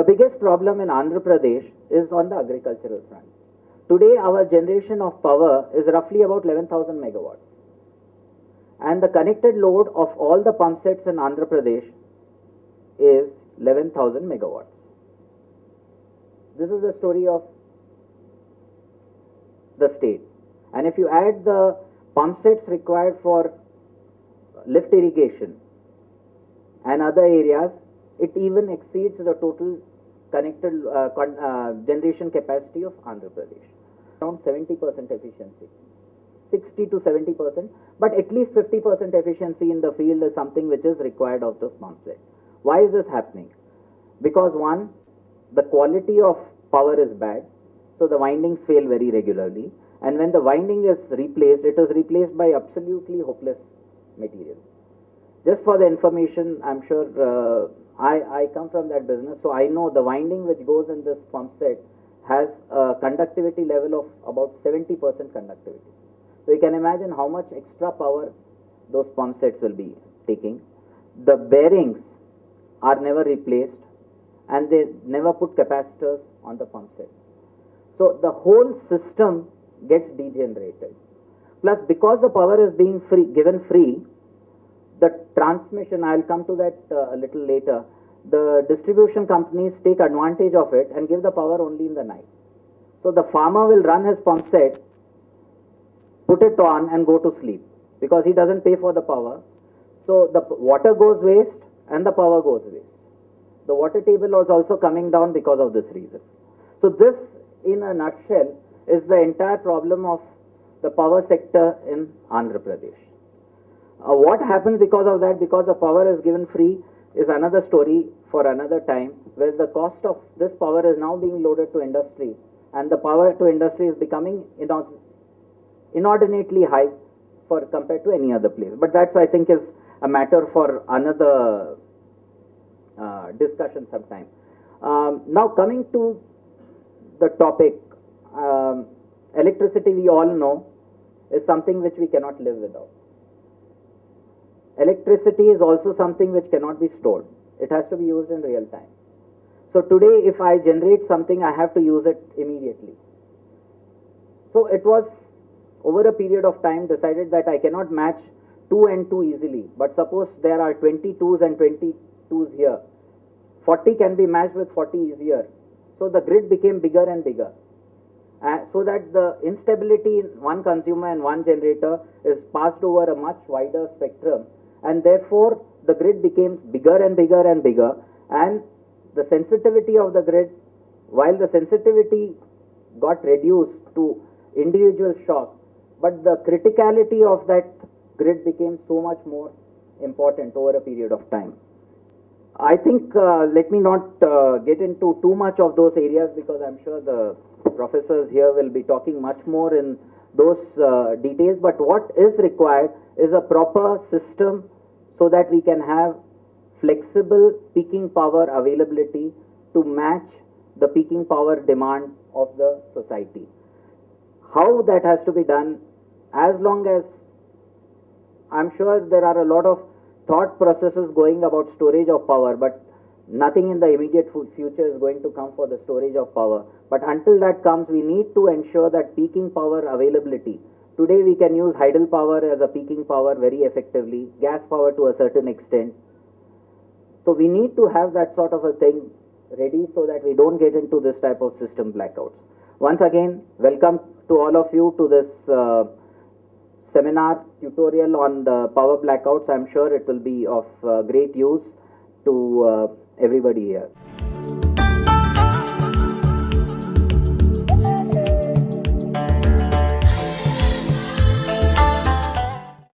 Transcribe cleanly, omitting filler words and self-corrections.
The biggest problem in Andhra Pradesh is on the agricultural front. Today, our generation of power is roughly about 11,000 megawatts. And the connected load of all the pump sets in Andhra Pradesh is 11,000 megawatts. This is the story of the state. And if you add the pump sets required for lift irrigation and other areas, it even exceeds the total connected generation capacity of Andhra Pradesh. Around 70% efficiency, 60 to 70%, but at least 50% efficiency in the field is something which is required of the pump set. Why is this happening? Because one, the quality of power is bad, so the windings fail very regularly, and when the winding is replaced, it is replaced by absolutely hopeless material. Just for the information, I'm sure I come from that business, so I know the winding which goes in this pump set has a conductivity level of about 70% conductivity. So you can imagine how much extra power those pump sets will be taking. The bearings are never replaced, and they never put capacitors on the pump set. So the whole system gets degenerated. Plus, because the power is being given free, the transmission, I'll come to that a little later, the distribution companies take advantage of it and give the power only in the night. So the farmer will run his pump set, put it on and go to sleep because he doesn't pay for the power. So the water goes waste and the power goes waste. The water table was also coming down because of this reason. So this, in a nutshell, is the entire problem of the power sector in Andhra Pradesh. What happens because of that, because the power is given free, is another story for another time, where the cost of this power is now being loaded to industry, and the power to industry is becoming inordinately high compared to any other place. But that's, I think, is a matter for another discussion sometime. Now coming to the topic, electricity, we all know, is something which we cannot live without. Electricity is also something which cannot be stored. It has to be used in real time. So today, if I generate something, I have to use it immediately. So it was, over a period of time, decided that I cannot match 2 and 2 easily. But suppose there are 20 2s and 20 2s here. 40 can be matched with 40 easier. So the grid became bigger and bigger. So that the instability in one consumer and one generator is passed over a much wider spectrum, and therefore the grid became bigger and bigger and bigger, and the sensitivity of the grid, while the sensitivity got reduced to individual shock, but the criticality of that grid became so much more important over a period of time. I think let me not get into too much of those areas, because I'm sure the professors here will be talking much more in those details, but what is required is a proper system so that we can have flexible peaking power availability to match the peaking power demand of the society. How that has to be done, as long as I'm sure there are a lot of thought processes going about storage of power, but nothing in the immediate future is going to come for the storage of power. But until that comes, we need to ensure that peaking power availability. Today we can use hydel power as a peaking power very effectively, gas power to a certain extent. So we need to have that sort of a thing ready so that we don't get into this type of system blackouts. Once again, welcome to all of you to this seminar tutorial on the power blackouts. I'm sure it will be of great use to everybody here.